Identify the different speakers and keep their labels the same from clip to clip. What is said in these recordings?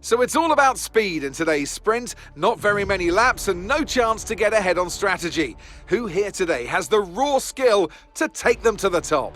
Speaker 1: So it's all about speed in today's sprint, not very many laps and no chance to get ahead on strategy. Who here today has the raw skill to take them to the top?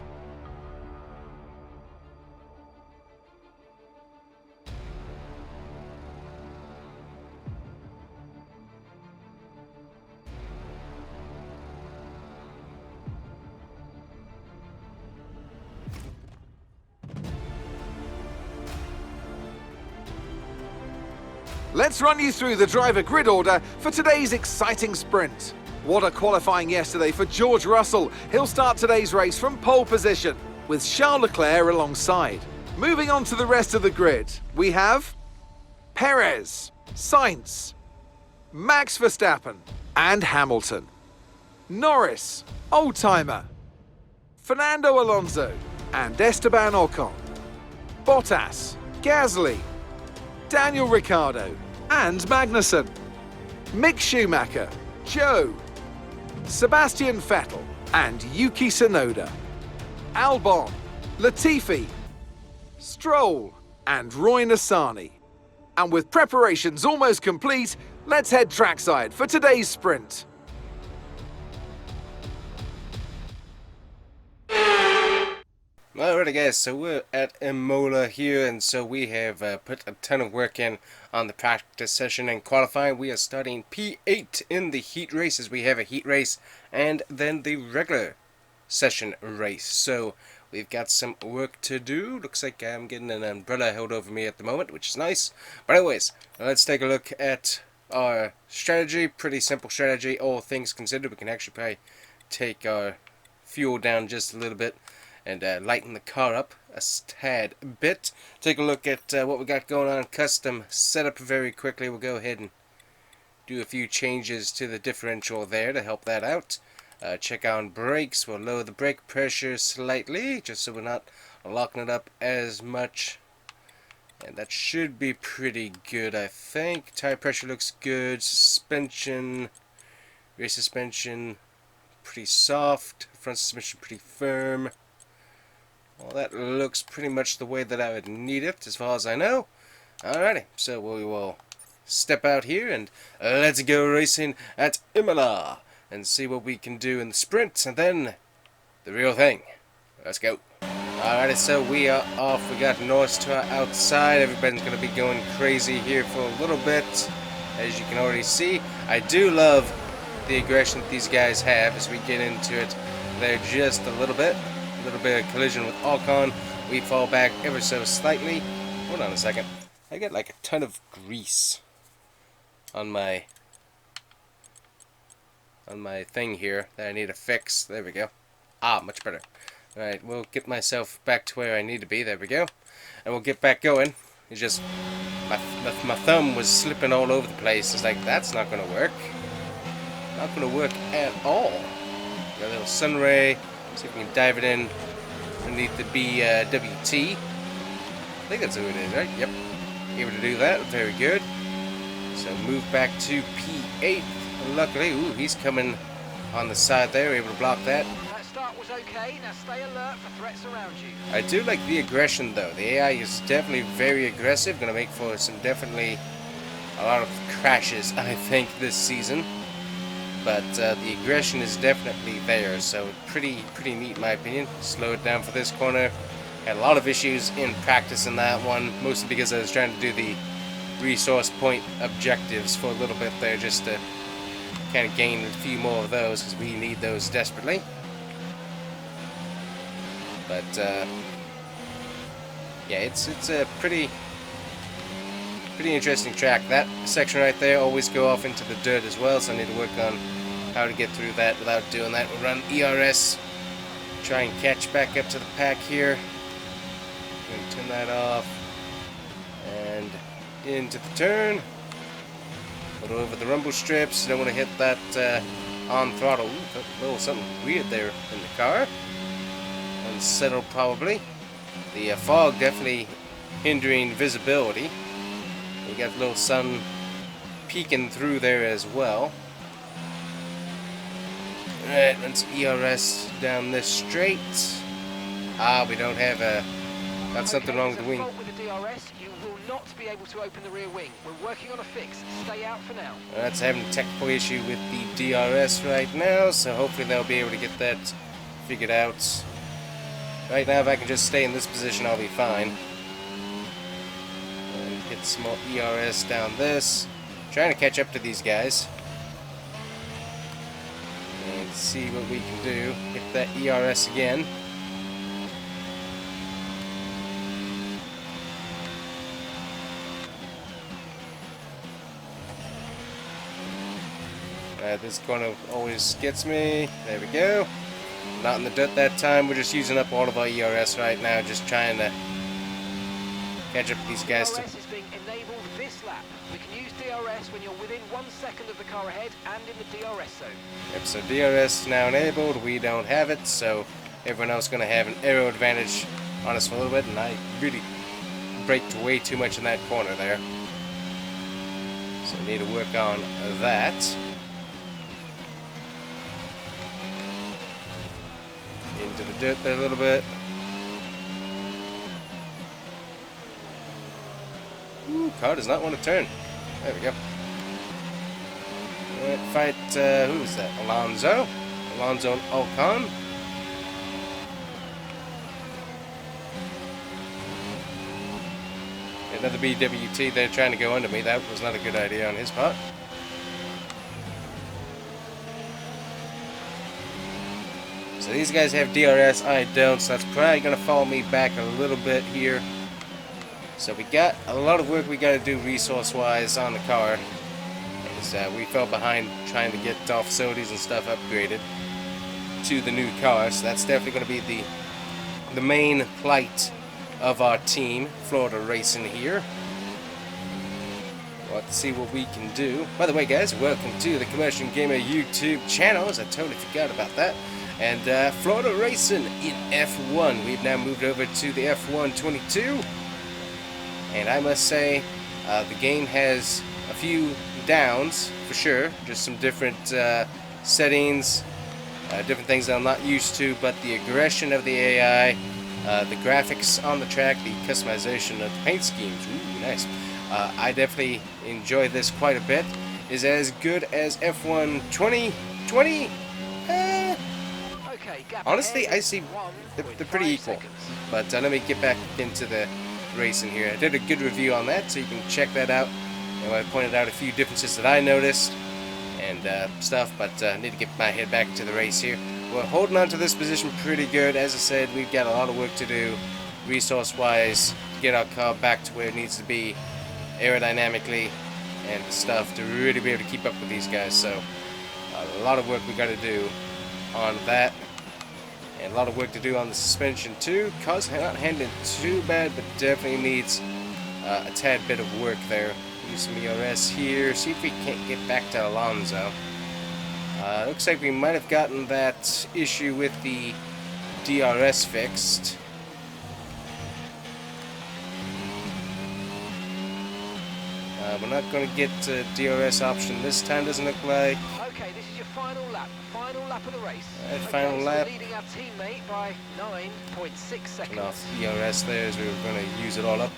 Speaker 1: Let's run you through the driver grid order for today's exciting sprint. What a qualifying yesterday for George Russell. He'll start today's race from pole position, with Charles Leclerc alongside. Moving on to the rest of the grid, we have Perez, Sainz, Max Verstappen, and Hamilton. Norris, Oldtimer, Fernando Alonso, and Esteban Ocon. Bottas, Gasly, Daniel Ricciardo, and Magnussen. Mick Schumacher, Joe, Sebastian Vettel, and Yuki Tsunoda. Albon, Latifi, Stroll, and Roy Nissany. And with preparations almost complete, let's head trackside for today's sprint.
Speaker 2: Alrighty guys, so we're at Imola here, and so we have put a ton of work in on the practice session and qualifying. We are starting P8 in the heat races. We have a heat race and then the regular session race. So we've got some work to do. Looks like I'm getting an umbrella held over me at the moment, which is nice. But anyways, let's take a look at our strategy. Pretty simple strategy, all things considered. We can actually probably take our fuel down just a little bit and lighten the car up a tad bit. Take a look at what we got going on. Custom setup very quickly. We'll go ahead and do a few changes to the differential there to help that out. Check on brakes. We'll lower the brake pressure slightly just so we're not locking it up as much. And that should be pretty good, I think. Tire pressure looks good. Suspension, rear suspension, pretty soft. Front suspension pretty firm. Well, that looks pretty much the way that I would need it, as far as I know. Alrighty, so we will step out here and let's go racing at Imola and see what we can do in the sprint and then the real thing. Let's go. Alrighty, so we are off. We got Norris to our outside. Everybody's going to be going crazy here for a little bit, as you can already see. I do love the aggression that these guys have as we get into it there just a little bit. A little bit of collision with Ocon. We fall back ever so slightly. Hold on a second. I got like a ton of grease on my thing here that I need to fix. There we go. Ah, much better. Alright, we'll get myself back to where I need to be. There we go. And we'll get back going. It's just my thumb was slipping all over the place. It's like, that's not going to work. Not going to work at all. Got a little sun ray. See if we can dive it in underneath the BWT. I think that's who it is, right? Yep. Able to do that. Very good. So move back to P8. Luckily, ooh, he's coming on the side there. Able to block that.
Speaker 3: That start was okay. Now stay alert for threats around you.
Speaker 2: I do like the aggression though. The AI is definitely very aggressive. Going to make for definitely a lot of crashes, I think, this season. But the aggression is definitely there, so pretty neat in my opinion. Slow it down for this corner. Had a lot of issues in practice in that one, mostly because I was trying to do the resource point objectives for a little bit there, just to kind of gain a few more of those, because we need those desperately. But yeah, it's a pretty interesting track. That section right there always go off into the dirt as well, so I need to work on how to get through that without doing that. We'll run ERS, try and catch back up to the pack here. Going to turn that off and into the turn. Put over the rumble strips. Don't want to hit that on throttle. Ooh, a little something weird there in the car. Unsettled probably. The fog definitely hindering visibility. We got a little sun peeking through there as well. Alright, let's ERS down this straight. Ah, we don't have a Got something wrong with the wing.
Speaker 3: Fault with the DRS, you will not be able to open the rear wing. We're working on a fix. Stay out for now.
Speaker 2: That's having a technical issue with the DRS right now, so hopefully they'll be able to get that figured out. Right now, if I can just stay in this position, I'll be fine. And hit some more ERS down this. Trying to catch up to these guys. And see what we can do. Hit that ERS again. This corner always gets me. There we go. Not in the dirt that time. We're just using up all of our ERS right now. Just trying to catch up with these guys.
Speaker 3: DRS is being enabled this lap. We can use DRS when you're within 1 second of the car ahead and in the DRS zone.
Speaker 2: Yep, so DRS is now enabled. We don't have it, so everyone else is going to have an aero advantage on us for a little bit, and I really braked way too much in that corner there. So we need to work on that. Into the dirt there a little bit. Ooh, car does not want to turn. There we go. Alright, fight, who is that? Alonso and Ocon. Another BWT there trying to go under me. That was not a good idea on his part. So these guys have DRS, I don't, so that's probably going to follow me back a little bit here. So we got a lot of work we got to do resource-wise on the car. As we fell behind trying to get our facilities and stuff upgraded to the new car. So that's definitely going to be the main plight of our team, Florida Racing here. We'll have to see what we can do. By the way, guys, welcome to the Combustion Gamer YouTube channel, as I totally forgot about that. And Florida Racing in F1. We've now moved over to the F122. And I must say, the game has a few downs, for sure. Just some different settings, different things that I'm not used to. But the aggression of the AI, the graphics on the track, the customization of the paint schemes, ooh, nice. I definitely enjoy this quite a bit. Is as good as F122. Honestly, I see they're pretty equal. But let me get back into the racing here. I did a good review on that, so you can check that out. And I pointed out a few differences that I noticed and stuff, but I need to get my head back to the race here. We're holding on to this position pretty good. As I said, we've got a lot of work to do resource-wise to get our car back to where it needs to be aerodynamically and stuff to really be able to keep up with these guys. So a lot of work we got to do on that. And a lot of work to do on the suspension too. Car's not handling too bad, but definitely needs a tad bit of work there. Use some ERS here. See if we can't get back to Alonso. Looks like we might have gotten that issue with the DRS fixed. We're not going to get a DRS option this time, doesn't look like.
Speaker 3: Okay, this is your final lap. Final lap of the race.
Speaker 2: Final lap.
Speaker 3: So leading our teammate by 9.6 seconds.
Speaker 2: Enough ERS there as we were going to use it all up.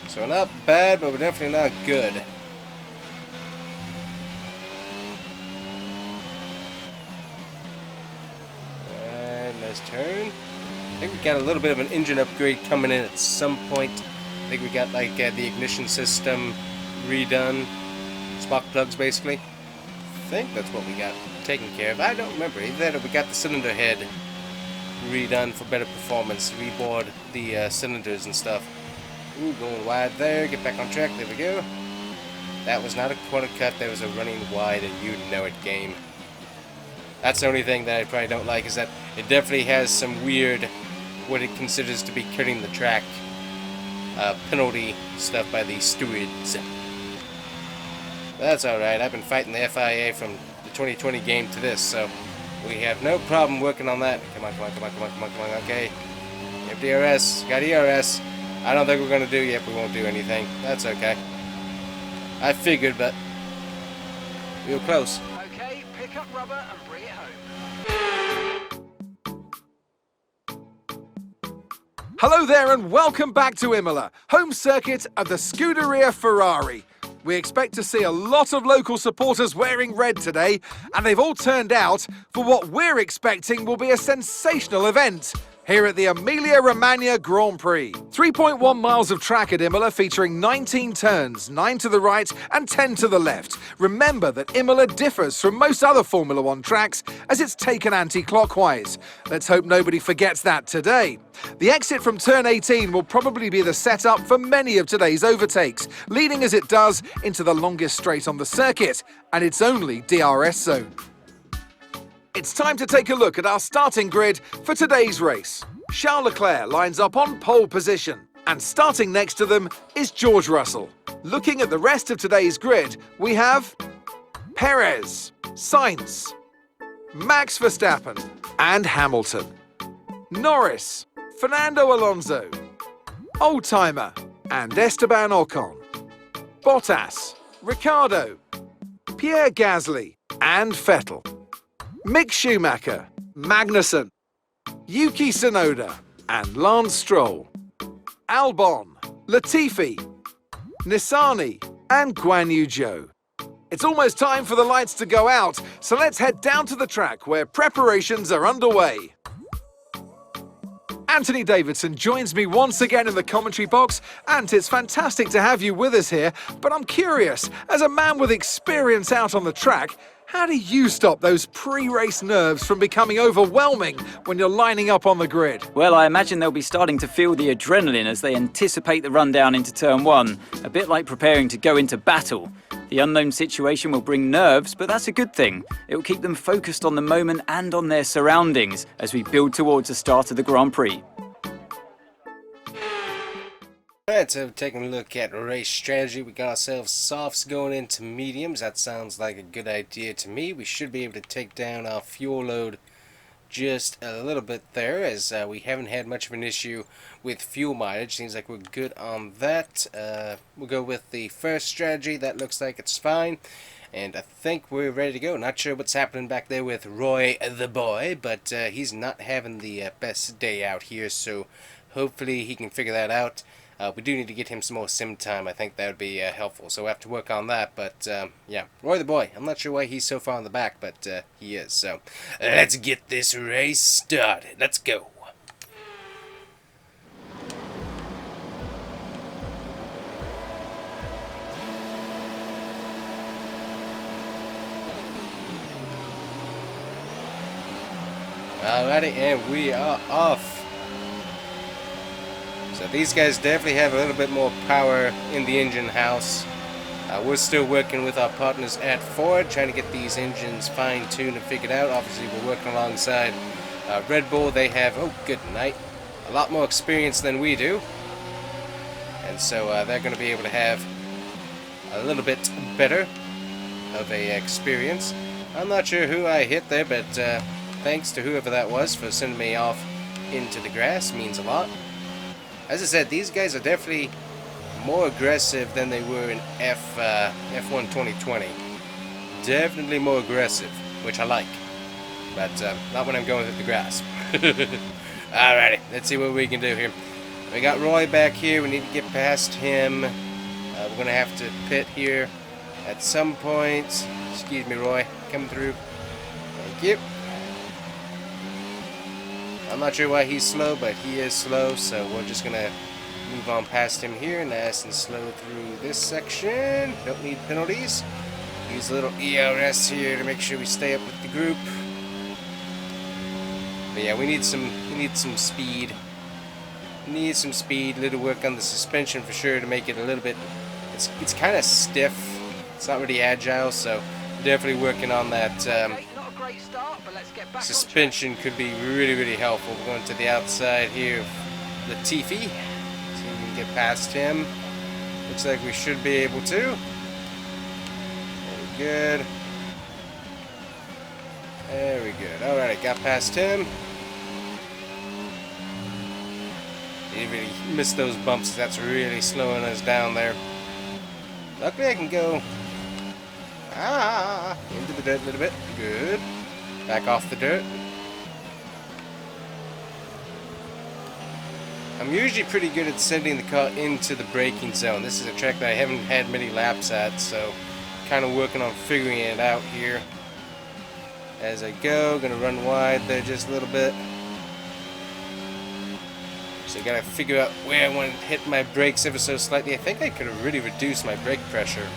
Speaker 2: So not bad, but we're definitely not good. Nice turn. I think we got a little bit of an engine upgrade coming in at some point. I think we got like the ignition system redone, spark plugs basically. I think that's what we got taken care of. I don't remember. Either that or we got the cylinder head redone for better performance. Rebored the cylinders and stuff. Ooh, going wide there. Get back on track. There we go. That was not a corner cut. That was a running wide, and you know it game. That's the only thing that I probably don't like, is that it definitely has some weird, what it considers to be cutting the track penalty stuff by the stewards. But that's alright. I've been fighting the FIA from the 2020 game to this, so we have no problem working on that. Come on, come on, come on, come on, come on, come on. Okay. You have DRS. Got ERS. I don't think we're going to do yet. We won't do anything. That's okay. I figured, but we were close.
Speaker 3: Okay, pick up rubber and bring it home.
Speaker 1: Hello there and welcome back to Imola, home circuit of the Scuderia Ferrari. We expect to see a lot of local supporters wearing red today, and they've all turned out for what we're expecting will be a sensational event here at the Emilia-Romagna Grand Prix. 3.1 miles of track at Imola featuring 19 turns, 9 to the right and 10 to the left. Remember that Imola differs from most other Formula One tracks as it's taken anti-clockwise. Let's hope nobody forgets that today. The exit from turn 18 will probably be the setup for many of today's overtakes, leading as it does into the longest straight on the circuit, and it's only DRS zone. It's time to take a look at our starting grid for today's race. Charles Leclerc lines up on pole position, and starting next to them is George Russell. Looking at the rest of today's grid, we have Perez, Sainz, Max Verstappen and Hamilton, Norris, Fernando Alonso, Oldtimer and Esteban Ocon, Bottas, Ricciardo, Pierre Gasly and Vettel, Mick Schumacher, Magnussen, Yuki Tsunoda and Lance Stroll, Albon, Latifi, Nissany and Guan Yu Zhou. It's almost time for the lights to go out, so let's head down to the track where preparations are underway. Anthony Davidson joins me once again in the commentary box. Ant, it's fantastic to have you with us here, but I'm curious, as a man with experience out on the track, how do you stop those pre-race nerves from becoming overwhelming when you're lining up on the grid?
Speaker 4: Well, I imagine they'll be starting to feel the adrenaline as they anticipate the rundown into turn 1, a bit like preparing to go into battle. The unknown situation will bring nerves, but that's a good thing. It will keep them focused on the moment and on their surroundings as we build towards the start of the Grand Prix.
Speaker 2: Alright, so taking a look at race strategy, we got ourselves softs going into mediums. That sounds like a good idea to me. We should be able to take down our fuel load just a little bit there, as we haven't had much of an issue with fuel mileage. Seems like we're good on that. We'll go with the first strategy. That looks like it's fine. And I think we're ready to go. Not sure what's happening back there with Roy the boy, but he's not having the best day out here, so hopefully he can figure that out. We do need to get him some more sim time. I think that would be helpful. So we'll have to work on that. But yeah, Roy the boy. I'm not sure why he's so far in the back, but he is. So let's get this race started. Let's go. Alrighty, and we are off. So these guys definitely have a little bit more power in the engine house. We're still working with our partners at Ford, trying to get these engines fine-tuned and figured out. Obviously, we're working alongside Red Bull. They have, oh good night, a lot more experience than we do. And so they're going to be able to have a little bit better of a experience. I'm not sure who I hit there, but thanks to whoever that was for sending me off into the grass. Means a lot. As I said, these guys are definitely more aggressive than they were in F1 2020. Definitely more aggressive, which I like. But not when I'm going through the grass. Alrighty, let's see what we can do here. We got Roy back here. We need to get past him. We're going to have to pit here at some point. Excuse me, Roy. Coming through. Thank you. I'm not sure why he's slow, but he is slow, so we're just going to move on past him here, nice and slow through this section. Don't need penalties. Use a little ERS here to make sure we stay up with the group. But yeah, we need some speed. Need some speed, a little work on the suspension for sure to make it a little bit, it's kind of stiff. It's not really agile, so definitely working on that. Suspension could be really, really helpful. We're going to the outside here of Latifi. See if we can get past him. Looks like we should be able to. Very good. Very good. Alright, got past him. He really missed those bumps. That's really slowing us down there. Luckily I can go into the dirt a little bit. Good. Back off the dirt. I'm usually pretty good at sending the car into the braking zone. This is a track that I haven't had many laps at, so kind of working on figuring it out here. As I go, gonna run wide there just a little bit. So I gotta figure out where I want to hit my brakes ever so slightly. I think I could have really reduced my brake pressure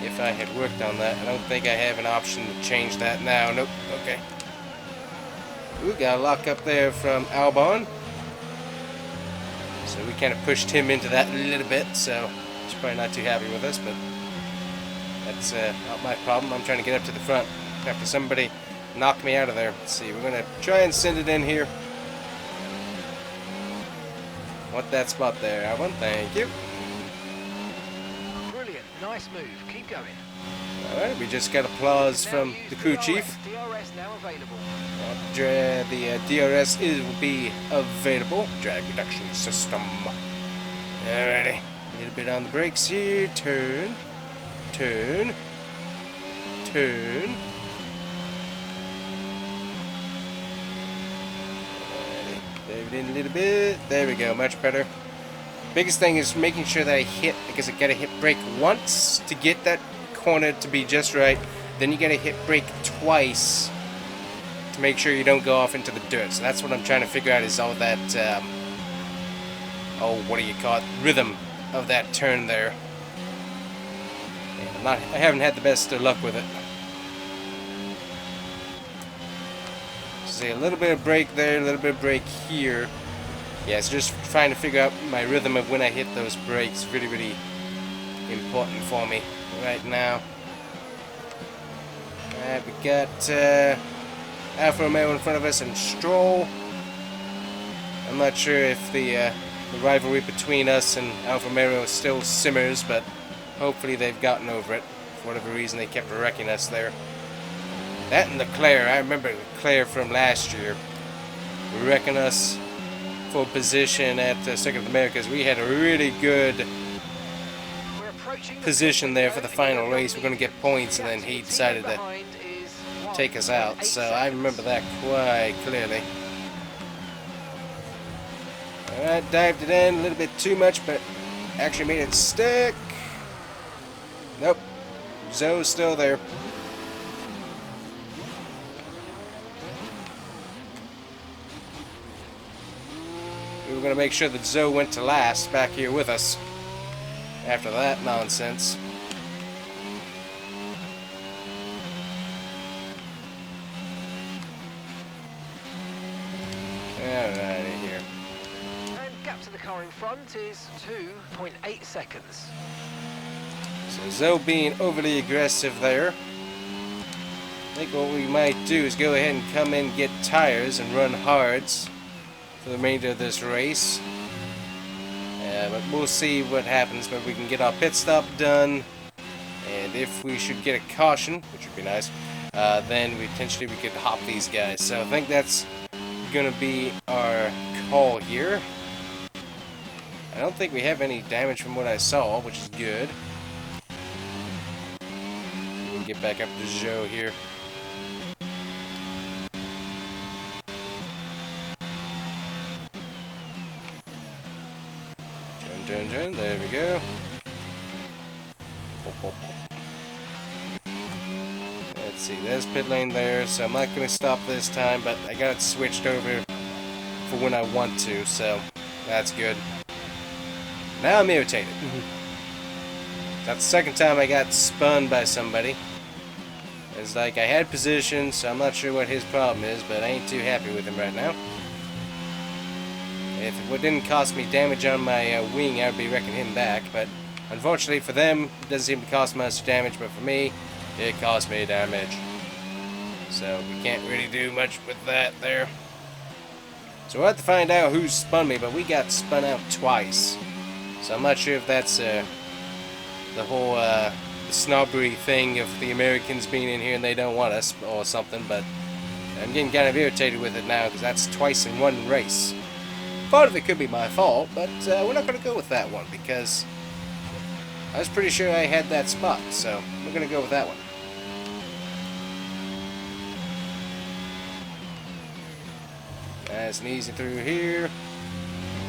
Speaker 2: if I had worked on that. I don't think I have an option to change that now. Nope. Okay. Ooh, got a lock up there from Albon. So we kind of pushed him into that a little bit, so he's probably not too happy with us, but that's not my problem. I'm trying to get up to the front after somebody knocked me out of there. Let's see, we're going to try and send it in here. Want that spot there, Albon. Thank you.
Speaker 3: Brilliant, nice move. Keep going.
Speaker 2: Alright, we just got applause from the crew chief.
Speaker 3: DRS now available.
Speaker 2: The DRS will be available. Drag reduction system. Alrighty. A little bit on the brakes here. Turn. Turn. Turn. Alrighty. Dive it in a little bit. There we go. Much better. Biggest thing is making sure that I hit, because I gotta hit brake once to get that corner to be just right. Then you gotta hit brake twice to make sure you don't go off into the dirt. So that's what I'm trying to figure out, is all that, what do you call it, rhythm of that turn there. And I haven't had the best of luck with it. See, a little bit of brake there, a little bit of brake here. Yeah, it's just trying to figure out my rhythm of when I hit those brakes. Really, really important for me right now. Alright, we got Alfa Romeo in front of us and Stroll. I'm not sure if the rivalry between us and Alfa Romeo still simmers, but hopefully they've gotten over it. For whatever reason, they kept wrecking us there. That and Leclerc, I remember Leclerc from last year wrecking us for position at Circuit of the Americas. We had a really good position there for the final race. We're going to get points, and then he decided to take us out. So I remember that quite clearly. Alright, dived it in a little bit too much, but actually made it stick. Nope. Zoe's still there. We were going to make sure that Zoe went to last back here with us after that nonsense. Alrighty here.
Speaker 3: And gap to the car in front is 2.8 seconds.
Speaker 2: So Zoe being overly aggressive there. I think what we might do is go ahead and come in, get tires, and run hards for the remainder of this race. But we'll see what happens. But we can get our pit stop done, and if we should get a caution, which would be nice, then potentially we could hop these guys. So I think that's gonna be our call here. I don't think we have any damage from what I saw, which is good. We can get back up to Joe here. Turn, there we go. Let's see, there's pit lane there, so I'm not going to stop this time, but I got it switched over for when I want to, so that's good. Now I'm irritated. That's the second time I got spun by somebody. It's like I had position, so I'm not sure what his problem is, but I ain't too happy with him right now. If it didn't cost me damage on my wing, I would be wrecking him back, but unfortunately for them, it doesn't seem to cost much damage, but for me, it cost me damage. So we can't really do much with that there. So we'll have to find out who spun me, but we got spun out twice. So I'm not sure if that's the whole the snobbery thing of the Americans being in here and they don't want us or something, but I'm getting kind of irritated with it now because that's twice in one race. Part of it could be my fault, but we're not going to go with that one because I was pretty sure I had that spot, so we're going to go with that one. Nice and easy through here.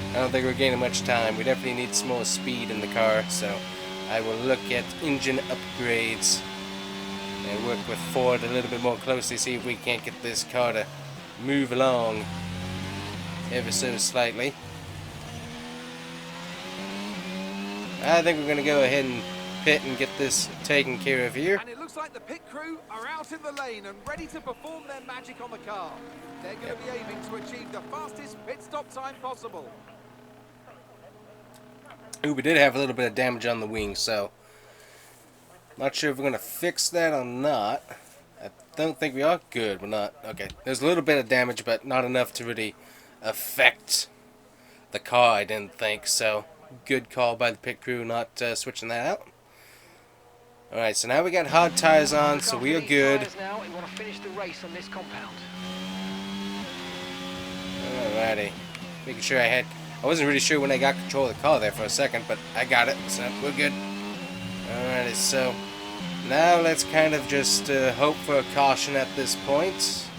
Speaker 2: I don't think we're gaining much time. We definitely need some more speed in the car, so I will look at engine upgrades and work with Ford a little bit more closely, see if we can't get this car to move along ever so slightly. I think we're going to go ahead and pit and get this taken care of here.
Speaker 1: And it looks like the pit crew are out in the lane and ready to perform their magic on the car. They're going to be aiming to achieve the fastest pit stop time possible.
Speaker 2: Ooh, we did have a little bit of damage on the wing, so not sure if we're going to fix that or not. I don't think we are. Good, we're not. Okay, there's a little bit of damage, but not enough to really affect the car, I didn't think. So, good call by the pit crew not switching that out. Alright, so now we got hard tires on, so we are good.
Speaker 3: Now we want to finish the race on this compound.
Speaker 2: Alrighty. Making sure I wasn't really sure when I got control of the car there for a second, but I got it, so we're good. Alrighty, so now let's kind of just hope for a caution at this point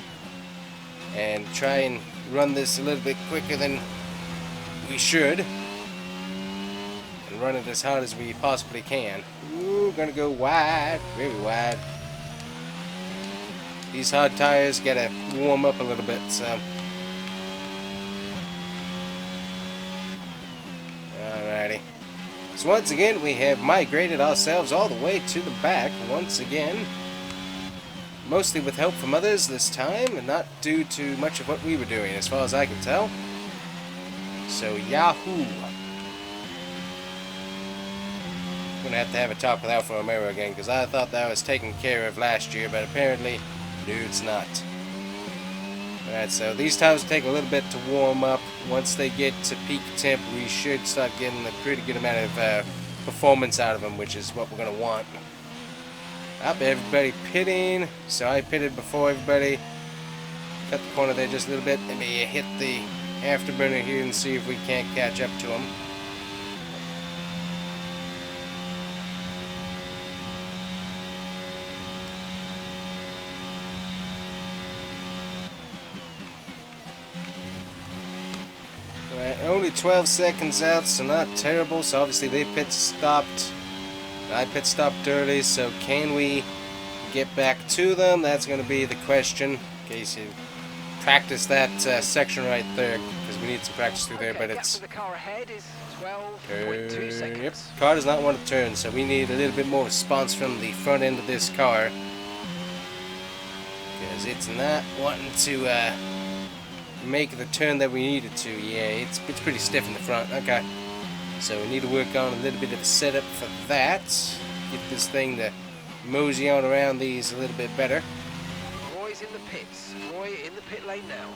Speaker 2: and try and run this a little bit quicker than we should and run it as hard as we possibly can. Ooh, gonna go wide, very wide. These hard tires gotta warm up a little bit, so. Alrighty. So once again, we have migrated ourselves all the way to the back once again. Mostly with help from others this time, and not due to much of what we were doing, as far as I can tell. So, yahoo! I'm gonna have a talk with Alfa Romeo again, because I thought that was taken care of last year, but apparently, no, it's not. Alright, so these tires take a little bit to warm up. Once they get to peak temp, we should start getting a pretty good amount of performance out of them, which is what we're going to want. Up, everybody pitting. So I pitted before everybody. Cut the corner there just a little bit. Let me hit the afterburner here and see if we can't catch up to them. Only 12 seconds out, so not terrible. So obviously they pit stopped. I pit stopped early, so can we get back to them? That's going to be the question. In case you practice that section right there, because we need some practice through there. But it's
Speaker 3: the car ahead is 12.2 seconds.
Speaker 2: Yep, car does not want to turn, so we need a little bit more response from the front end of this car, because it's not wanting to make the turn that we needed to. Yeah, it's pretty stiff in the front. Okay, so we need to work on a little bit of a setup for that. Get this thing to mosey on around these a little bit better.
Speaker 3: Roy's in the pits. Roy in the pit lane now.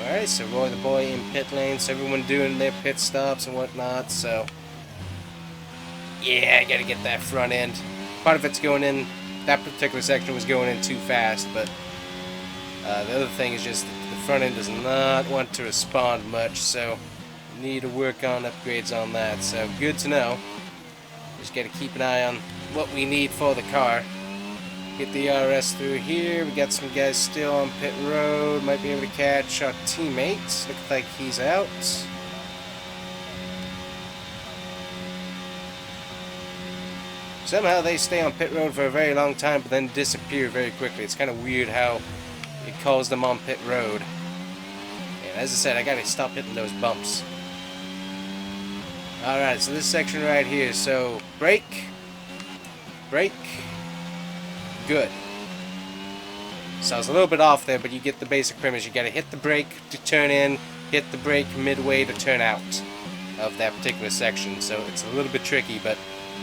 Speaker 2: Alright, so Roy the boy in pit lane, so everyone doing their pit stops and whatnot, so yeah, I gotta get that front end. Part of it's going in, that particular section was going in too fast, but the other thing is just the front end does not want to respond much, so need to work on upgrades on that. So good to know. Just got to keep an eye on what we need for the car. Get the RS through here. We got some guys still on pit road. Might be able to catch our teammates. Looks like he's out. Somehow they stay on pit road for a very long time, but then disappear very quickly. It's kind of weird how it calls them on pit road. And as I said, I gotta stop hitting those bumps. Alright, so this section right here, so brake, good. So I was a little bit off there, but you get the basic premise. You gotta hit the brake to turn in, hit the brake midway to turn out of that particular section. So it's a little bit tricky, but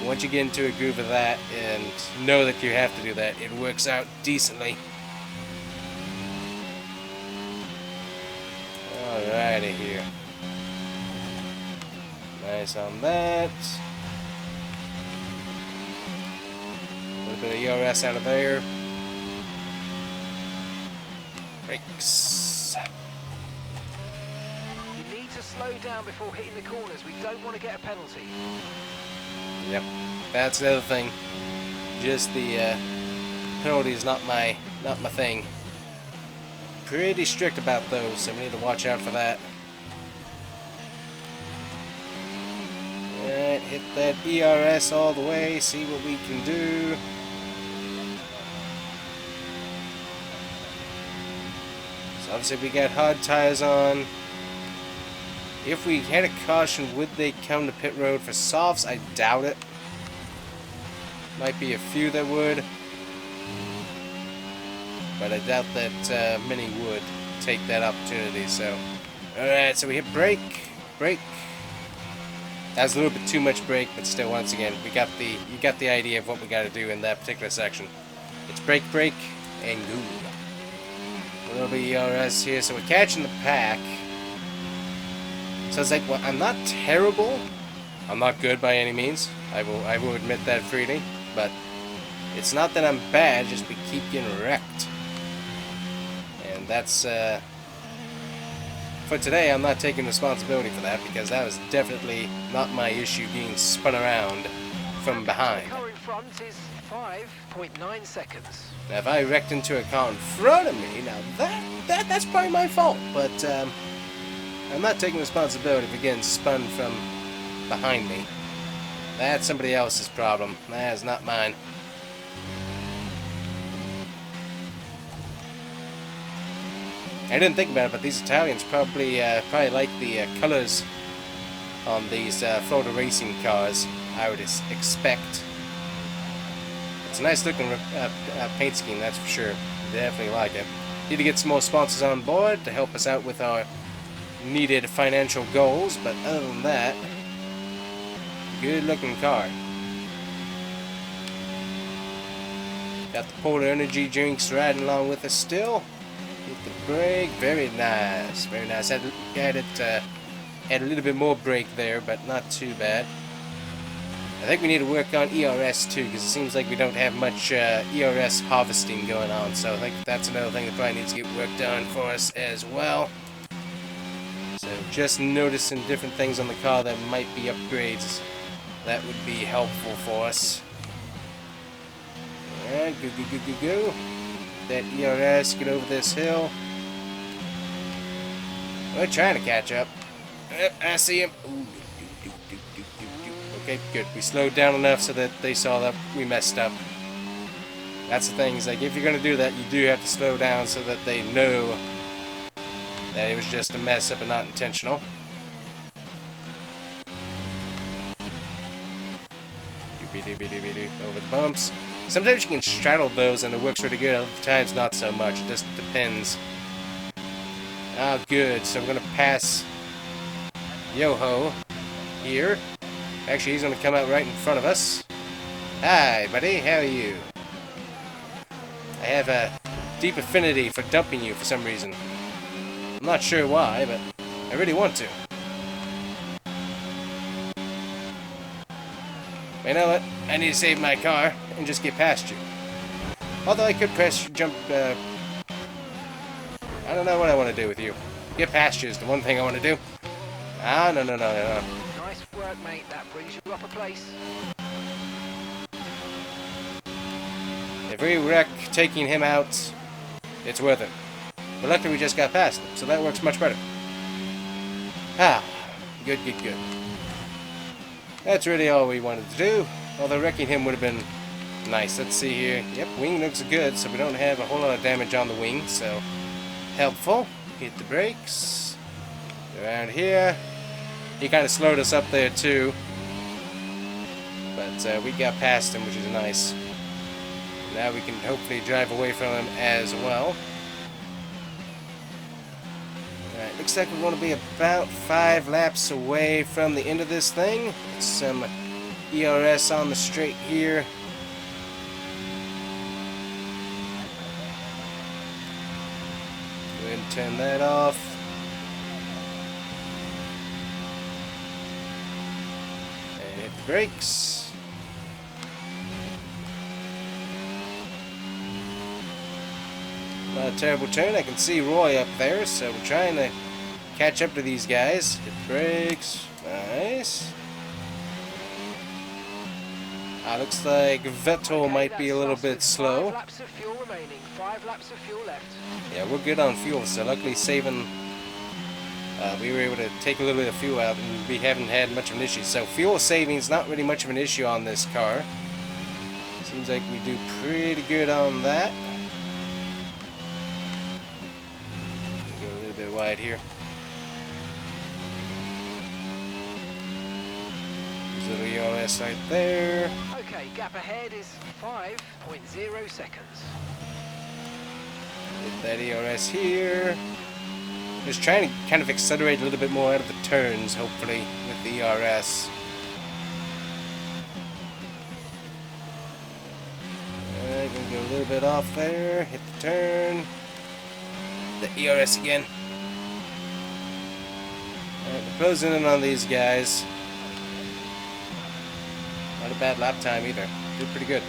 Speaker 2: once you get into a groove of that and know that you have to do that, it works out decently. Alrighty here. Nice on that. A little bit of ERS out of there. Brakes.
Speaker 3: You need to slow down before hitting the corners. We don't want to get a penalty.
Speaker 2: Yep. That's the other thing. Just the penalty is not my thing. Pretty strict about those, so we need to watch out for that. Alright, hit that ERS all the way, see what we can do. So obviously we got hard tires on. If we had a caution, would they come to pit road for softs? I doubt it. Might be a few that would. But I doubt that many would take that opportunity, so. Alright, so we hit brake. Brake. That was a little bit too much brake, but still, once again, you got the idea of what we got to do in that particular section. It's brake, brake, and go. A little bit ERS here, so we're catching the pack. So it's like, well, I'm not terrible. I'm not good by any means. I will admit that freely, but it's not that I'm bad, just we keep getting wrecked. And that's for today, I'm not taking responsibility for that, because that was definitely not my issue, being spun around from behind.
Speaker 3: The car in front is 5.9 seconds.
Speaker 2: Now, if I wrecked into a car in front of me, now that's probably my fault, but I'm not taking responsibility for getting spun from behind me. That's somebody else's problem. That is not mine. I didn't think about it, but these Italians probably like the colors on these Florida racing cars, I would expect. It's a nice looking paint scheme, that's for sure. Definitely like it. Need to get some more sponsors on board to help us out with our needed financial goals, but other than that, good looking car. Got the Polar Energy drinks riding along with us still. Hit the brake, very nice, very nice. Had a little bit more brake there, but not too bad. I think we need to work on ERS too, because it seems like we don't have much ERS harvesting going on, so I think that's another thing that probably needs to get worked on for us as well. So just noticing different things on the car that might be upgrades. That would be helpful for us. Alright, go. That ERS, get over this hill. We're trying to catch up. I see him. Ooh, okay, good. We slowed down enough so that they saw that we messed up. That's the thing, is like, if you're going to do that, you do have to slow down so that they know that it was just a mess up and not intentional. Over the bumps. Sometimes you can straddle those and it works really good. Other times not so much. It just depends. Ah, good. So I'm going to pass Yoho here. Actually, he's going to come out right in front of us. Hi, buddy. How are you? I have a deep affinity for dumping you for some reason. I'm not sure why, but I really want to. But you know what? I need to save my car and just get past you. Although I could jump. I don't know what I want to do with you. Get past you is the one thing I want to do. Ah, no.
Speaker 3: Nice work, mate. That brings you up a place.
Speaker 2: If we wreck taking him out, it's worth it. But luckily we just got past him, so that works much better. Ah, good. That's really all we wanted to do. Although wrecking him would have been nice. Let's see here. Yep, wing looks good, so we don't have a whole lot of damage on the wing, so helpful. Hit the brakes. Around here. He kind of slowed us up there too. But we got past him, which is nice. Now we can hopefully drive away from him as well. Alright, looks like we want to be about 5 laps away from the end of this thing. Some ERS on the straight here. Go ahead and turn that off. And hit the brakes. Not a terrible turn. I can see Roy up there, so we're trying to catch up to these guys. Hit the brakes. Nice. Looks like Vettel might be a little bit slow.
Speaker 3: 5 laps of fuel remaining. 5 laps of fuel left.
Speaker 2: Yeah, we're good on fuel, so luckily saving, we were able to take a little bit of fuel out and we haven't had much of an issue. So fuel saving is not really much of an issue on this car. Seems like we do pretty good on that. Go a little bit wide here. There's a little ERS right there.
Speaker 3: Okay, gap ahead is 5.0 seconds.
Speaker 2: Get that ERS here. Just trying to kind of accelerate a little bit more out of the turns, hopefully, with the ERS. Alright, gonna go a little bit off there. Hit the turn. The ERS again. Alright, we're closing in on these guys. Not a bad lap time either. Did pretty good.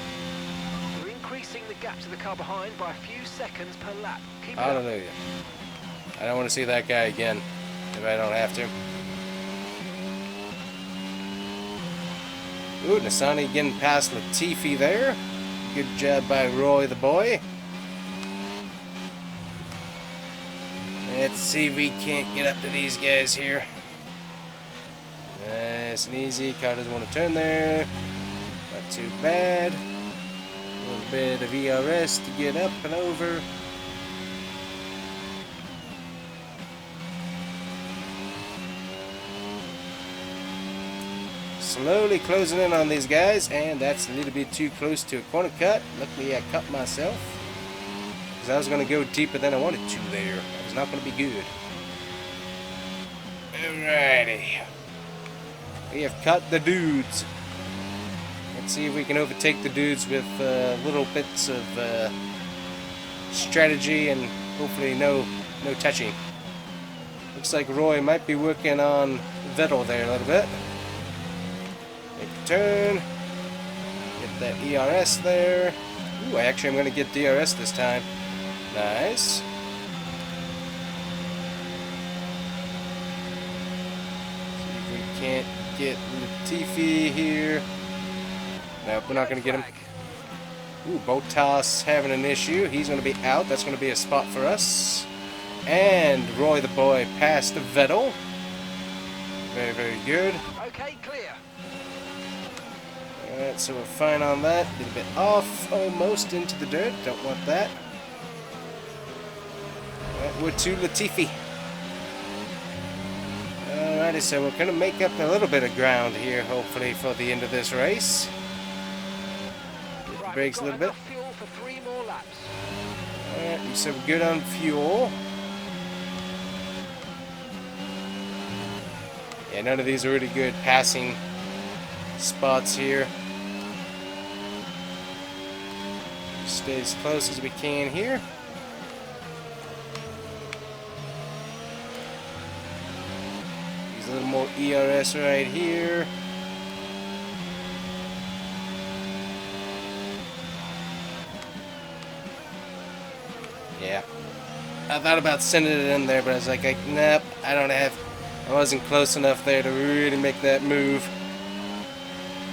Speaker 3: We're increasing the gap to the car behind by a few seconds per lap. Keep it up.
Speaker 2: Hallelujah. I don't want to see that guy again if I don't have to. Ooh, Nassani getting past Latifi there. Good job by Roy the boy. Let's see if we can't get up to these guys here. Nice and easy. Car doesn't want to turn there. Not too bad. A little bit of ERS to get up and over. Slowly closing in on these guys, and that's a little bit too close to a corner cut. Luckily I cut myself, because I was going to go deeper than I wanted to there. It was not going to be good. Alrighty. We have cut the dudes. Let's see if we can overtake the dudes with little bits of strategy and hopefully no touching. Looks like Roy might be working on Vettel there a little bit. Make a turn. Get that ERS there. Ooh, I actually am going to get DRS this time. Nice. See if we can't get Latifi here. Nope, we're not going to get him. Ooh, Bottas having an issue. He's going to be out. That's going to be a spot for us. And Roy the boy passed Vettel. Very, very good.
Speaker 3: Okay, clear.
Speaker 2: Alright, so we're fine on that. A little bit off, almost into the dirt. Don't want that. Alright, we're to Latifi. Alrighty, so we're going to make up a little bit of ground here, hopefully, for the end of this race. Get the brakes a little bit.
Speaker 3: Fuel for 3 more laps.
Speaker 2: Alright, so we're good on fuel. Yeah, none of these are really good passing spots here. Stay as close as we can here. Use a little more ERS right here. Yeah. I thought about sending it in there, but I was like, nope, I wasn't close enough there to really make that move.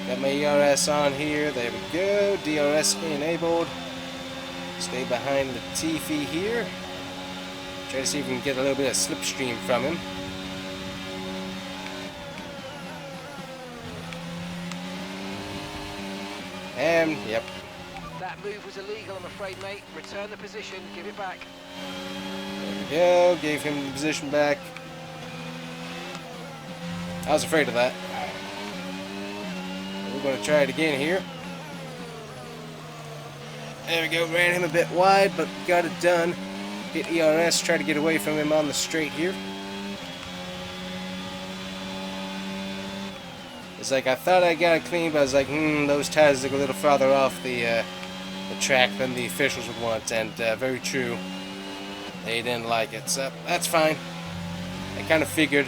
Speaker 2: Got my ERS on here. There we go. DRS enabled. Stay behind Latifi here. Try to see if we can get a little bit of slipstream from him. And, yep.
Speaker 3: That move was illegal, I'm afraid, mate. Return the position. Give it back.
Speaker 2: There we go. Gave him the position back. I was afraid of that. We're going to try it again here. There we go. Ran him a bit wide, but got it done. Hit ERS. Try to get away from him on the straight here. It's like I thought I got it clean, but I was like, those tires look a little farther off the track than the officials would want, and very true. They didn't like it, so that's fine. I kind of figured.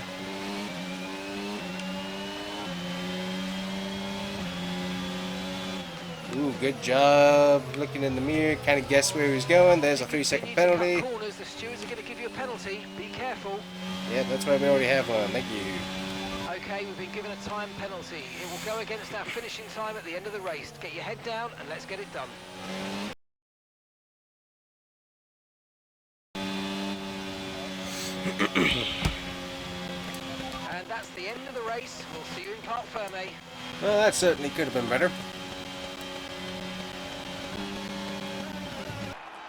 Speaker 2: Ooh, good job looking in the mirror, kind of guessed where he was going. There's a 3-second penalty.
Speaker 3: Corners, the stewards are going to give you a penalty. Be careful.
Speaker 2: Yeah, that's why we already have one. Thank you.
Speaker 3: Okay, Okay, we've been given a time penalty. It will go against our finishing time at the end of the race. Get your head down and let's get it done. And that's the end of the race. We'll see you in Parc Ferme.
Speaker 2: Well, that certainly could have been better.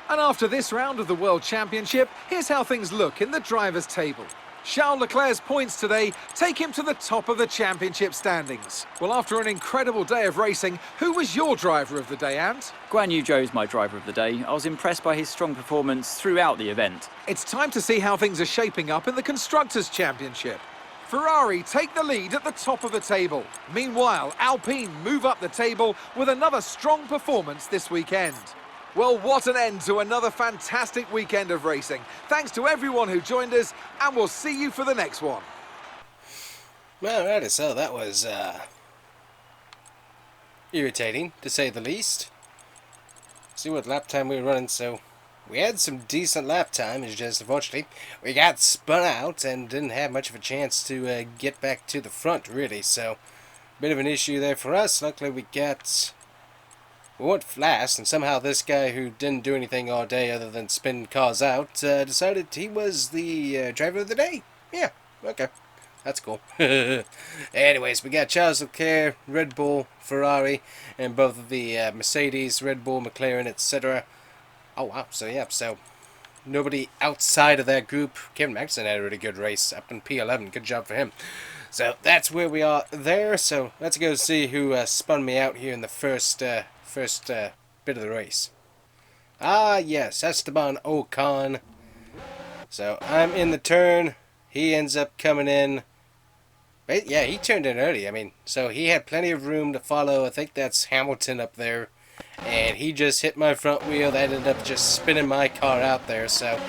Speaker 1: And after this round of the World Championship, here's how things look in the drivers' table. Charles Leclerc's points today take him to the top of the championship standings. Well, after an incredible day of racing, who was your driver of the day, Ant?
Speaker 4: Guan Yu Zhou's my driver of the day. I was impressed by his strong performance throughout the event.
Speaker 1: It's time to see how things are shaping up in the Constructors' Championship. Ferrari take the lead at the top of the table. Meanwhile, Alpine move up the table with another strong performance this weekend. Well, what an end to another fantastic weekend of racing. Thanks to everyone who joined us, and we'll see you for the next one.
Speaker 2: Alrighty, so that was irritating, to say the least. See what lap time we were running, so we had some decent lap time. It's just, unfortunately, we got spun out and didn't have much of a chance to get back to the front, really. So, bit of an issue there for us. Luckily, we went last, and somehow this guy who didn't do anything all day other than spin cars out decided he was the driver of the day. Yeah, okay. That's cool. Anyways, we got Charles Leclerc, Red Bull, Ferrari, and both of the Mercedes, Red Bull, McLaren, etc. Oh, wow. So, yeah, so nobody outside of that group. Kevin Magnussen had a really good race up in P11. Good job for him. So, that's where we are there. So, let's go see who spun me out here in the first bit of the race. Ah, yes, Esteban Ocon. So, I'm in the turn. He ends up coming in. But yeah, he turned in early. I mean, so he had plenty of room to follow. I think that's Hamilton up there. And he just hit my front wheel. That ended up just spinning my car out there. So,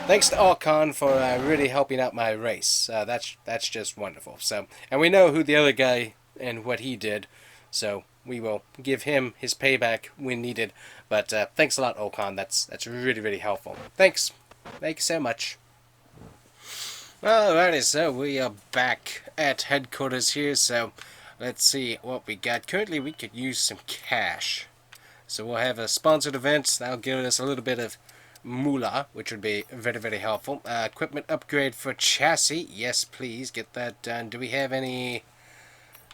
Speaker 2: thanks to Ocon for really helping out my race. That's just wonderful. So, and we know who the other guy and what he did. So, we will give him his payback when needed. But thanks a lot, Ocon. That's really, really helpful. Thanks. Thank you so much. Alrighty, so we are back at headquarters here. So, let's see what we got. Currently, we could use some cash. So, we'll have a sponsored event. That'll give us a little bit of moolah, which would be very, very helpful. Equipment upgrade for chassis. Yes, please. Get that done. Do we have any...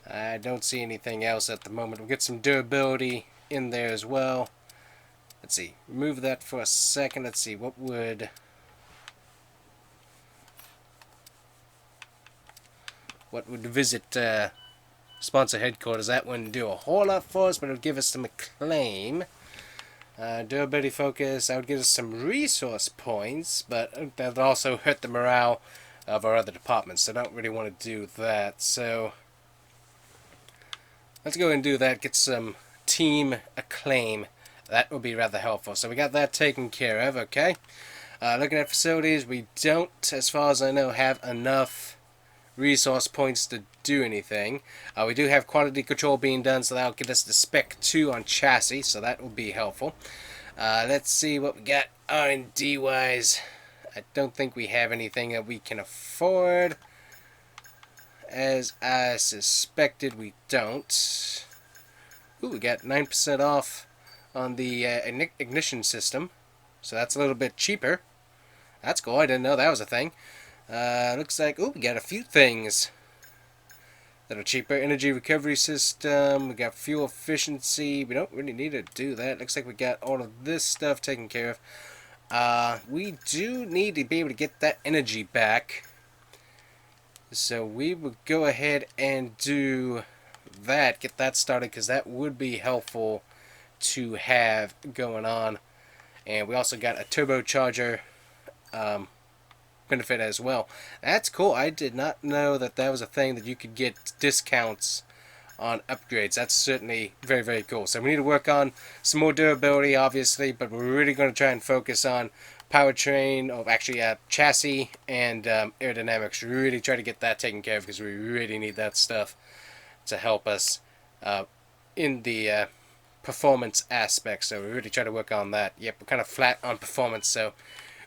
Speaker 2: I don't see anything else at the moment. We'll get some durability in there as well. Let's see. Remove that for a second. Let's see. What would visit sponsor headquarters? That wouldn't do a whole lot for us, but it'll give us some acclaim. Durability focus. That would give us some resource points, but that would also hurt the morale of our other departments. So I don't really want to do that. So let's go and do that. Get some team acclaim. That would be rather helpful. So we got that taken care of, okay? Looking at facilities, we don't, as far as I know, have enough resource points to do anything. We do have quality control being done, so that'll get us to spec 2 on chassis, so that will be helpful. Let's see what we got R&D wise. I don't think we have anything that we can afford. As I suspected, we don't. Ooh, we got 9% off on the ignition system. So that's a little bit cheaper. That's cool. I didn't know that was a thing. Looks like, ooh, we got a few things that are cheaper. Energy recovery system. We got fuel efficiency. We don't really need to do that. Looks like we got all of this stuff taken care of. We do need to be able to get that energy back. So we will go ahead and do that, get that started, because that would be helpful to have going on. And we also got a turbocharger benefit as well. That's cool. I did not know that that was a thing, that you could get discounts on upgrades. That's certainly very, very cool. So we need to work on some more durability, obviously, but we're really going to try and focus on powertrain, or actually chassis and aerodynamics. Really try to get that taken care of, because we really need that stuff to help us in the performance aspect. So we really try to work on that. Yep, we're kind of flat on performance, so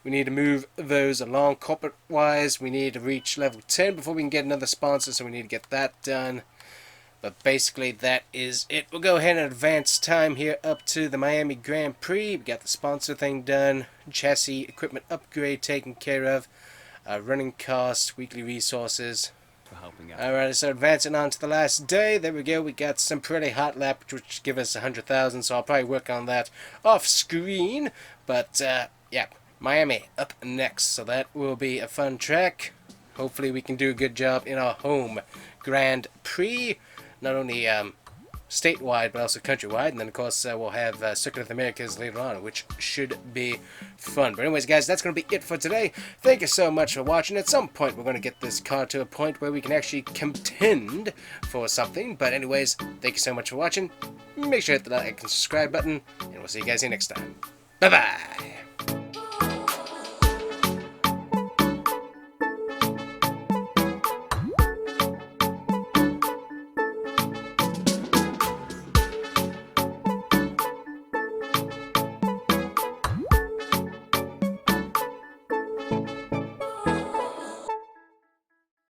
Speaker 2: We need to move those along corporate-wise. We need to reach level 10 before we can get another sponsor, so we need to get that done. But basically, that is it. We'll go ahead and advance time here up to the Miami Grand Prix. We got the sponsor thing done, chassis equipment upgrade taken care of, running costs, weekly resources. Alright, so advancing on to the last day. There we go. We got some pretty hot lap, which give us 100,000. So I'll probably work on that off screen. But yeah, Miami up next. So that will be a fun track. Hopefully, we can do a good job in our home Grand Prix. Not only statewide, but also countrywide. And then, of course, we'll have Circuit of the Americas later on, which should be fun. But anyways, guys, that's going to be it for today. Thank you so much for watching. At some point, we're going to get this car to a point where we can actually contend for something. But anyways, thank you so much for watching. Make sure to hit the like and subscribe button. And we'll see you guys here next time. Bye-bye.